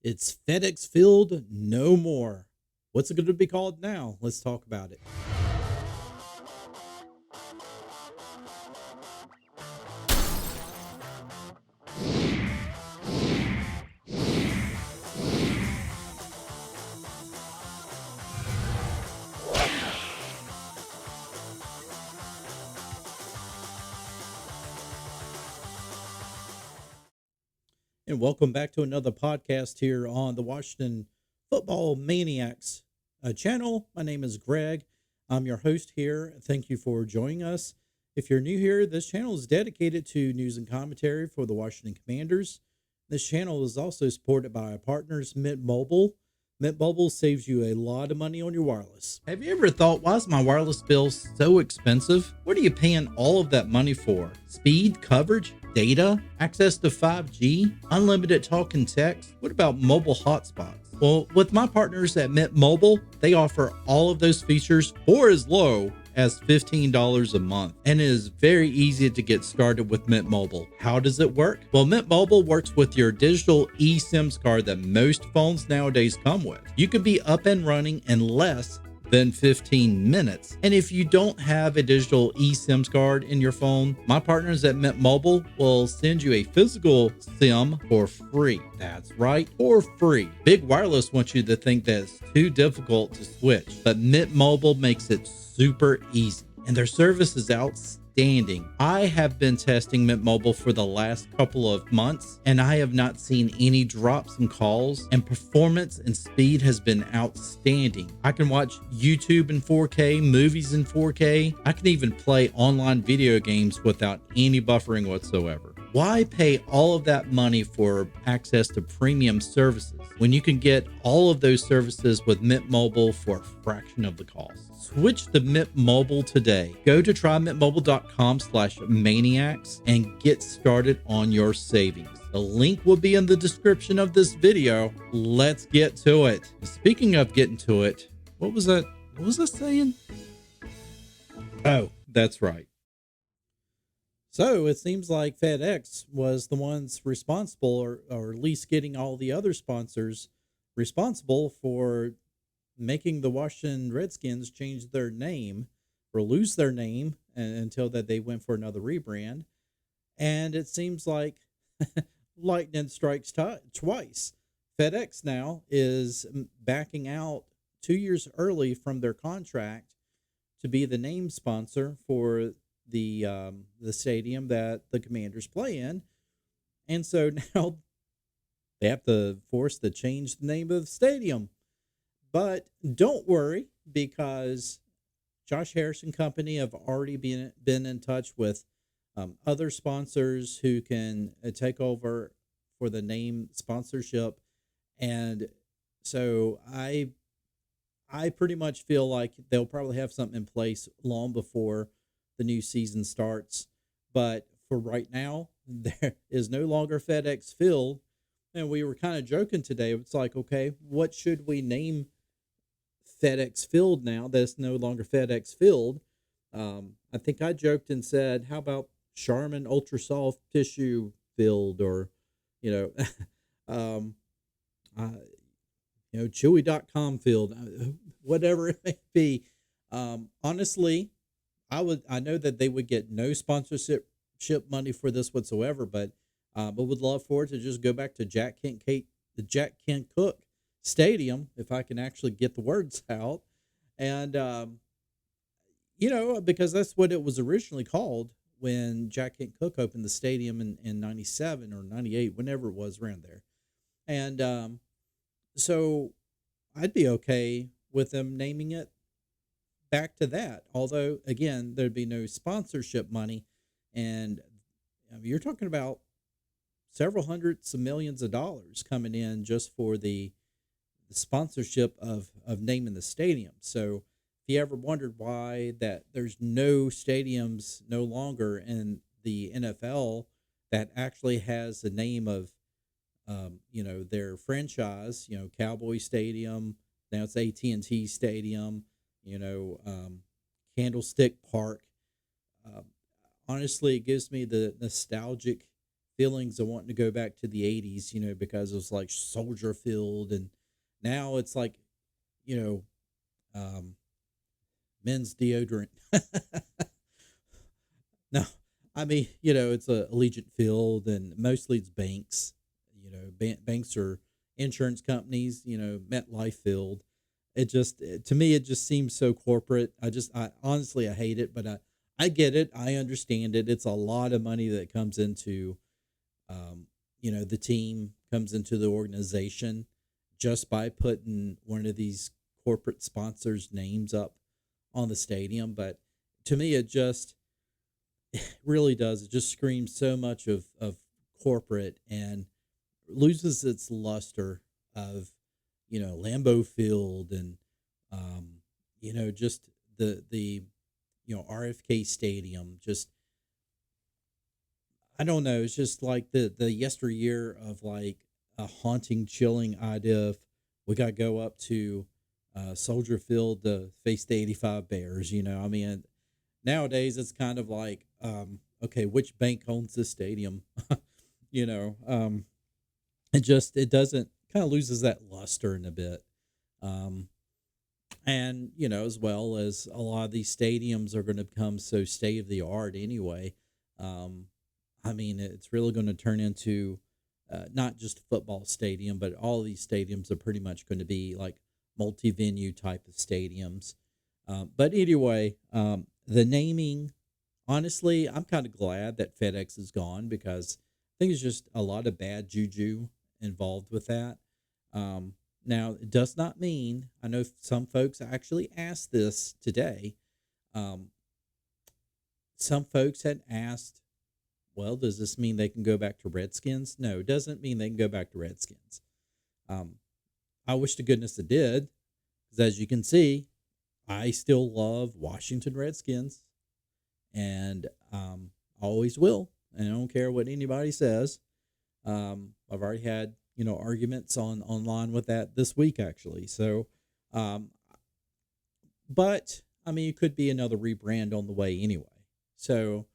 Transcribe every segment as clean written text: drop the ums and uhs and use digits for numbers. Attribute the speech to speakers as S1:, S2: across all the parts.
S1: It's FedEx Field no more. What's it going to be called now? Let's talk about it. And welcome back to another podcast here on the Washington Football Maniacs channel. My name is Greg. I'm your host here. Thank you for joining us. If you're new here, this channel is dedicated to news and commentary for the Washington Commanders. This channel is also supported by our partners, Mint Mobile. Mint Mobile saves you a lot of money on your wireless. Have you ever thought, why is my wireless bill so expensive? What are you paying all of that money for? Speed, coverage, data, access to 5G, unlimited talk and text? What about mobile hotspots? Well, with my partners at Mint Mobile, they offer all of those features for as low as $15 a month, and it is very easy to get started with Mint Mobile. How does it work? Well, Mint Mobile works with your digital eSIMs card that most phones nowadays come with. You can be up and running in less than 15 minutes. And if you don't have a digital eSIMs card in your phone, my partners at Mint Mobile will send you a physical SIM for free. That's right, for free. Big Wireless wants you to think that it's too difficult to switch, but Mint Mobile makes it super easy, and their service is outstanding. I have been testing Mint Mobile for the last couple of months, and I have not seen any drops in calls, and performance and speed has been outstanding. I can watch YouTube in 4K, movies in 4K. I can even play online video games without any buffering whatsoever. Why pay all of that money for access to premium services when you can get all of those services with Mint Mobile for a fraction of the cost? Switch to Mint Mobile today. Go to trymintmobile.com/maniacs and get started on your savings. The link will be in the description of this video. Let's get to it. Speaking of getting to it, what was that? What was I saying? Oh, that's right. So it seems like FedEx was the ones responsible, or at least getting all the other sponsors responsible for making the Washington Redskins change their name or lose their name until that they went for another rebrand. And it seems like lightning strikes twice. FedEx now is backing out 2 years early from their contract to be the name sponsor for the stadium that the Commanders play in, and so now they have to force to change the name of the stadium. But don't worry, because Josh Harrison Company have already been in touch with other sponsors who can take over for the name sponsorship, and so I pretty much feel like they'll probably have something in place long before the new season starts. But for right now, there is no longer FedEx Field. And we were kind of joking today. It's like, okay, what should we name FedEx Field now that's no longer FedEx Field? I think I joked and said, how about Charmin Ultra Soft Tissue Field, or, you know, um, uh, Chewy.com Field, whatever it may be. Honestly, I know that they would get no sponsorship money for this whatsoever, but would love for it to just go back to the Jack Kent Cook Stadium, if I can actually get the words out, and because that's what it was originally called when Jack Kent Cook opened the stadium in '97 or '98, whenever it was around there, and so I'd be okay with them naming it back to that. Although, again, there'd be no sponsorship money, and you're talking about several hundreds of millions of dollars coming in just for the sponsorship of naming the stadium. So, if you ever wondered why that there's no stadiums no longer in the NFL that actually has the name of their franchise, Cowboy Stadium, now it's AT&T Stadium, Candlestick Park. Uh, Honestly, it gives me the nostalgic feelings of wanting to go back to the 80s, because it was like Soldier Field. And now it's like, you know, um, men's deodorant. No, I mean, it's a Allegiant Field, and mostly it's banks. Banks are insurance companies. MetLife Field. To me, it just seems so corporate. I honestly, I hate it, but I get it. I understand it. It's a lot of money that comes into, the team, comes into the organization just by putting one of these corporate sponsors' names up on the stadium. But to me, it just really does. It just screams so much of corporate, and loses its luster of, Lambeau Field, and, just the RFK Stadium. Just, I don't know. It's just like the yesteryear of like a haunting, chilling idea of we got to go up to Soldier Field to face the 85 Bears. I mean, nowadays it's kind of like, okay, which bank owns this stadium? you know, um, it doesn't, kind of loses that luster in a bit. Um, and as well as a lot of these stadiums are going to become so state of the art anyway. um, I mean, it's really going to turn into not just a football stadium, but all these stadiums are pretty much going to be like multi-venue type of stadiums. But anyway, the naming, honestly, I'm kind of glad that FedEx is gone, because I think it's just a lot of bad juju involved with that. Um, Now, it does not mean, I know some folks actually asked this today. Um, some folks had asked, well, does this mean they can go back to Redskins? No, it doesn't mean they can go back to Redskins. Um, I wish to goodness it did, because as you can see, I still love Washington Redskins, and always will. And I don't care what anybody says. I've already had arguments online with that this week, actually. So, um, but I mean, it could be another rebrand on the way anyway. So,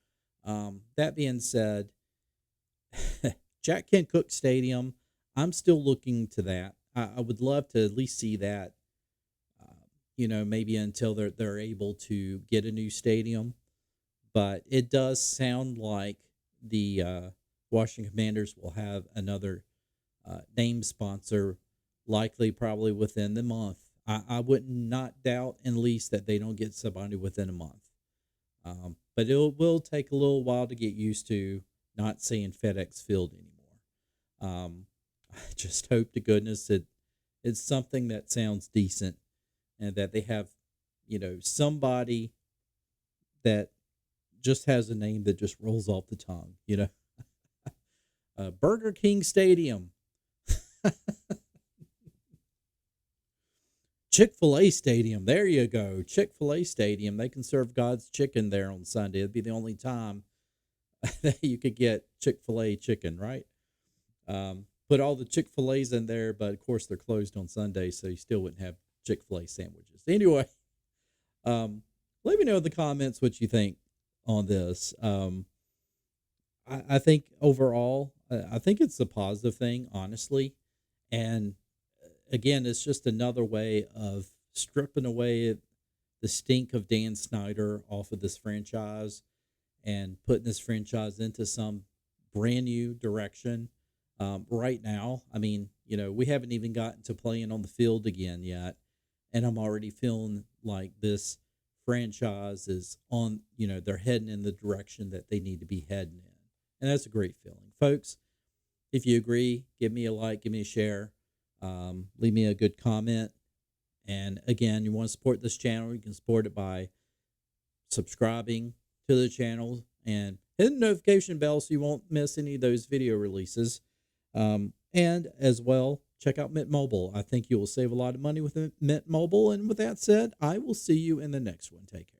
S1: that being said, Jack Kent Cooke Stadium, I'm still looking to that. I would love to at least see that. Maybe until they're able to get a new stadium. But it does sound like the Washington Commanders will have another name sponsor, likely probably within the month. I would not doubt in least that they don't get somebody within a month. But it will take a little while to get used to not saying FedEx Field anymore. I just hope to goodness it's something that sounds decent, and that they have, somebody that just has a name that just rolls off the tongue. Burger King Stadium. Chick-fil-A Stadium. There you go. Chick-fil-A Stadium. They can serve God's chicken there on Sunday. It'd be the only time that you could get Chick-fil-A chicken, right? Put all the Chick-fil-A's in there, but of course they're closed on Sunday, so you still wouldn't have Chick-fil-A sandwiches. Anyway, let me know in the comments what you think on this. I think overall, I think it's a positive thing, honestly. And again, it's just another way of stripping away the stink of Dan Snyder off of this franchise, and putting this franchise into some brand new direction. Right now, I mean, we haven't even gotten to playing on the field again yet, and I'm already feeling like this franchise is on, they're heading in the direction that they need to be heading in. And that's a great feeling. Folks, if you agree, give me a like, give me a share, leave me a good comment. And again, you want to support this channel, you can support it by subscribing to the channel and hit the notification bell so you won't miss any of those video releases. And as well, check out Mint Mobile. I think you will save a lot of money with Mint Mobile. And with that said, I will see you in the next one. Take care.